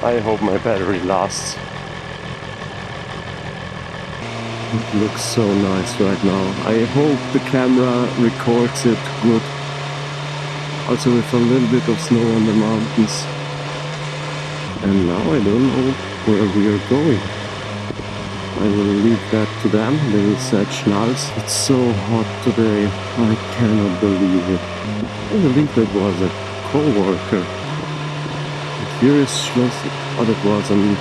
I hope my battery lasts. It looks so nice right now. I hope the camera records it good. Also with a little bit of snow on the mountains. And now I don't know where we are going. I will leave that to them. They will set schnalls. It's so hot today. I cannot believe it. I believe that was a co-worker. Here is Schloss. Oh, that was an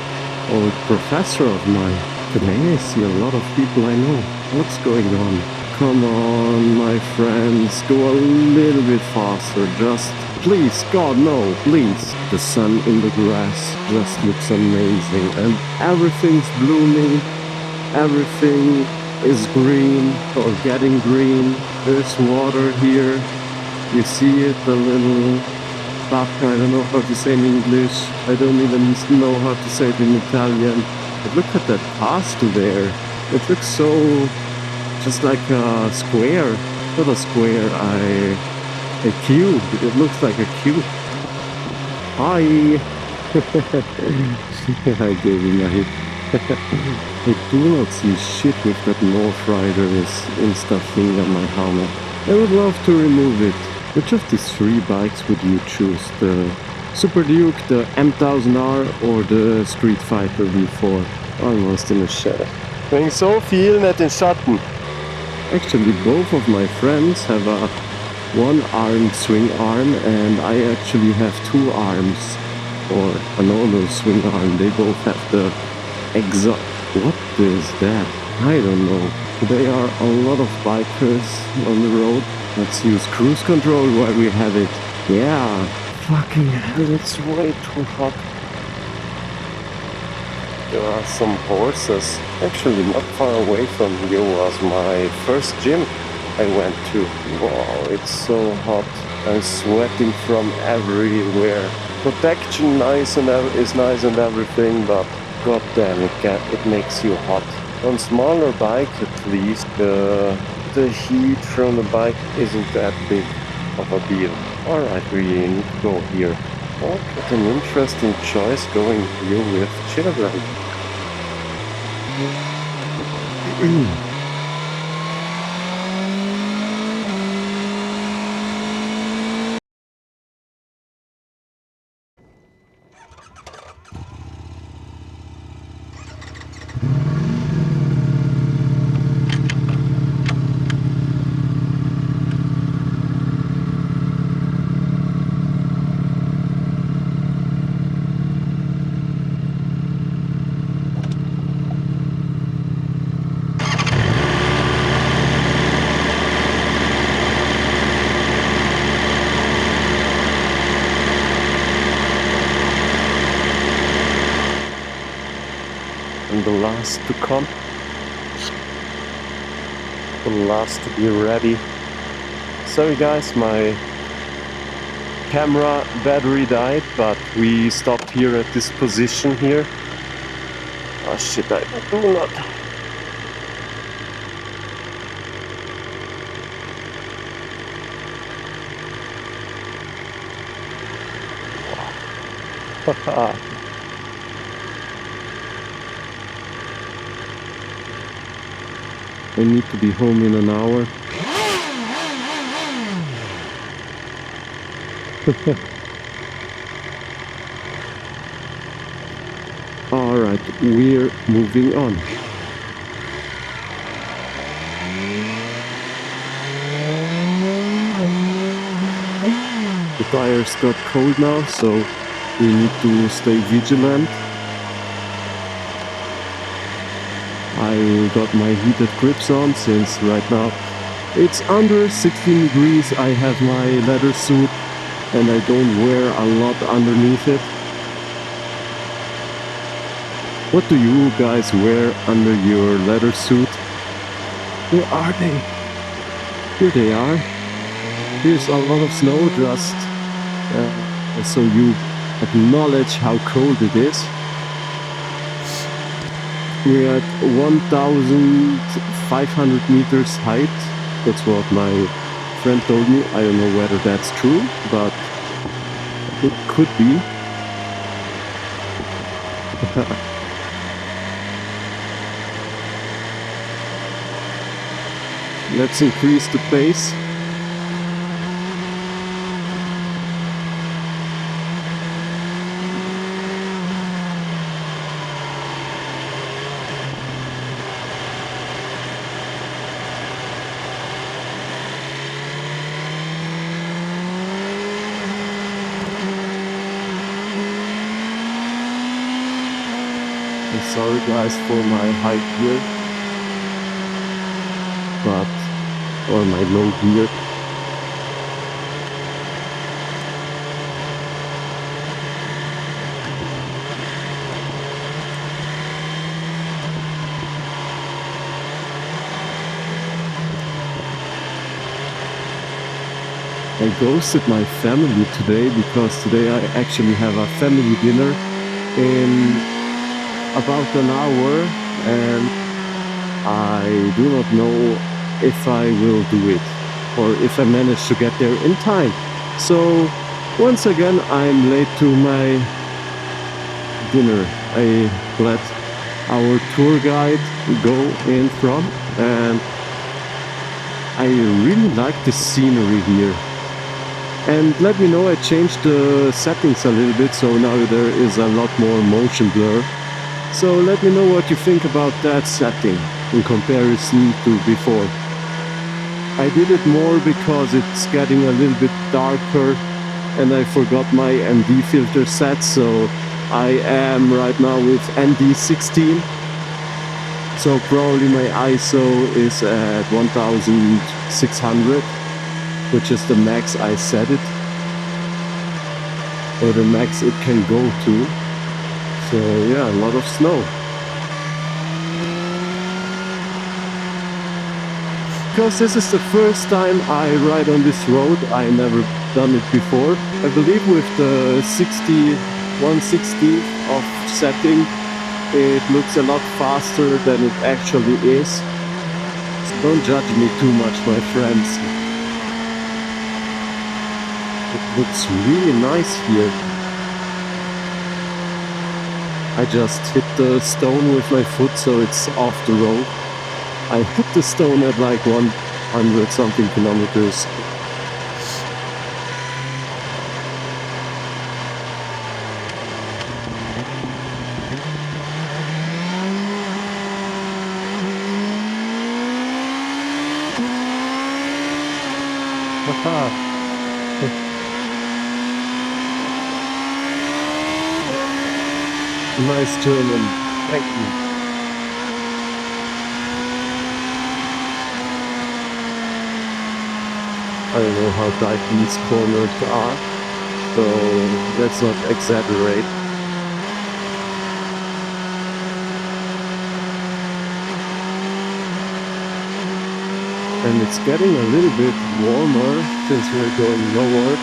old professor of mine. Today I see a lot of people I know. What's going on? Come on, my friends. Go a little bit faster. Just please, God, no, please. The sun in the grass just looks amazing. And everything's blooming. Everything is green or getting green. There's water here. You see it, the little bacca. I don't know how to say in English. I don't even know how to say it in Italian. But look at that pasture there. It looks so just like a square. Not a square, a cube. It looks like a cube. Hi! I gave him a hit. I do not see shit with that North Rider's Insta thing on my helmet. I would love to remove it. Which of these three bikes would you choose? The Superduke, the M1000R or the Streetfighter V4? Almost in the shadow. Bring so viel nicht in Schatten. Actually, both of my friends have a one-armed swing arm and I actually have two arms. Or a normal swing arm. They both have the What is that? I don't know. There are a lot of bikers on the road. Let's use cruise control while we have it. Yeah. Fucking hell, it's way too hot. There are some horses. Actually, not far away from here was my first gym I went to. Wow, it's so hot. I'm sweating from everywhere. Protection is nice and everything, but god damn it makes you hot. On smaller bike at least, the heat from the bike isn't that big of a deal. Alright, we need to go here. Oh, what an interesting choice going here with children. And the last to come, the last to be ready. Sorry guys, my camera battery died, but we stopped here at this position here. Oh shit, I do not. Haha. I need to be home in an hour. Alright, we're moving on. The tires got cold now, so we need to stay vigilant. I got my heated grips on since right now it's under 16 degrees. I have my leather suit and I don't wear a lot underneath it. What do you guys wear under your leather suit? Where are they? Here they are. Here's a lot of snow, just so you acknowledge how cold it is. We're at 1,500 meters height. That's what my friend told me. I don't know whether that's true, but it could be. Let's increase the pace. I'm sorry guys for my high gear, or my low gear. I ghosted my family today because today I actually have a family dinner in about an hour, and I do not know if I will do it or if I manage to get there in time. So once again I'm late to my dinner. I let our tour guide go in front, and I really like the scenery here. And let me know, I changed the settings a little bit, so now there is a lot more motion blur. So let me know what you think about that setting in comparison to before. I did it more because it's getting a little bit darker and I forgot my ND filter set, so I am right now with ND 16. So probably my ISO is at 1600, which is the max I set it, or the max it can go to. So yeah, a lot of snow. Because this is the first time I ride on this road, I never done it before. I believe with the 1/60 of setting, it looks a lot faster than it actually is. So don't judge me too much, my friends. It looks really nice here. I just hit the stone with my foot, so it's off the road. I hit the stone at like 100 something kilometers. Nice German, thank you. I don't know how tight these corners are, so let's not exaggerate. And it's getting a little bit warmer since we're going lower,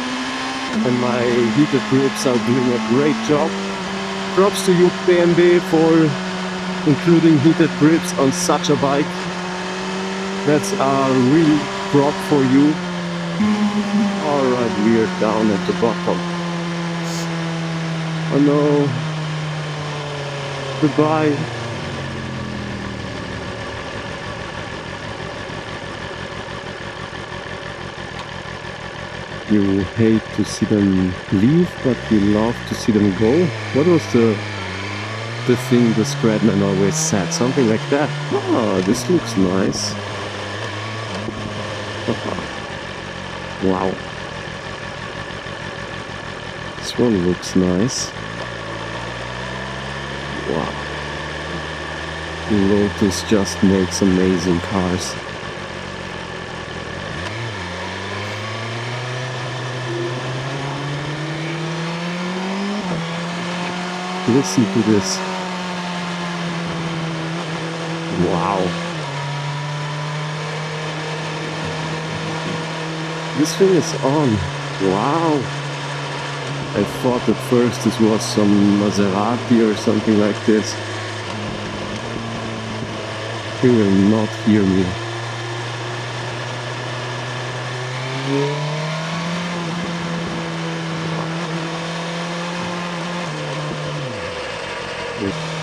and my heated grips are doing a great job. Props to you, BMW, for including heated grips on such a bike. That's a real prop for you. Alright, we're down at the bottom. Oh no. Goodbye. You hate to see them leave, but you love to see them go. What was the thing the Scradman always said? Something like that. Oh, this looks nice. Wow. This one looks nice. Wow. Lotus just makes amazing cars. Listen to this. Wow. This thing is on. Wow. I thought at first this was some Maserati or something like this. He will not hear me. it.